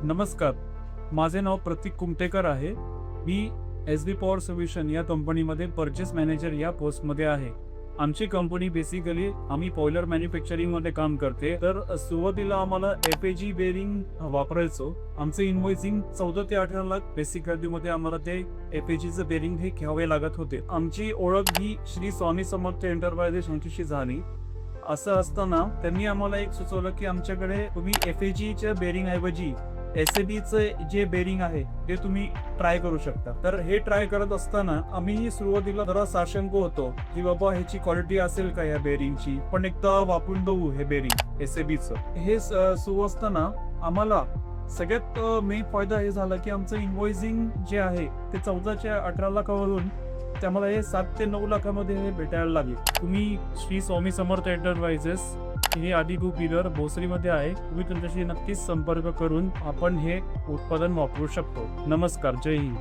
नमस्कार, माझे नाव प्रतीक कुमटेकर आहे. मी एस.बी. पॉवर सोल्युशन या कंपनीमध्ये परचेस मॅनेजर या पोस्टमध्ये आहे. आमची कंपनी बेसिकली आम्ही बॉयलर मॅन्युफॅक्चरिंगमध्ये काम करते. तर सुरुवातीला आम्हाला FAG बेरिंग वापरायचो. आमचं इनव्हॉइसिंग 14 ते 18 लाख बेसिक व्हॅल्यूमध्ये आम्हाला ते FAGचं बेरिंग हे घ्यावे लागत होते. आमची ओळख ही श्री स्वामी समर्थ एंटरप्राइजेस यांच्याशी झाली. असं असताना त्यांनी आम्हाला एक सुचवलं की आमच्याकडे तुम्ही FAGच्या बेरिंग ऐवजी SABचं जे बेरिंग आहे ते तुम्ही ट्राय करू शकता. तर हे ट्राय करत असताना आम्ही सुरुवातीला जरा साशंक होतो की बाबा ह्याची क्वालिटी असेल का या बेरिंगची, पण एकदा वापरून बघू हे बेरिंग SABचं. हे सुरू असताना आम्हाला सगळ्यात मेन फायदा हे झाला की आमचं इनव्हॉइसिंग जे आहे ते 14 ते 18 लाखावरून त्यामुळे हे 7 ते 9 लाखामध्ये हे भेटायला लागले. तुम्ही श्री स्वामी समर्थ एंटरप्राइजेस हे आदिगु बिदर भोसरीमध्ये आहे. तुम्ही तुमच्याशी नक्कीच संपर्क करून आपण हे उत्पादन वापरू शकतो. नमस्कार, जय हिंद.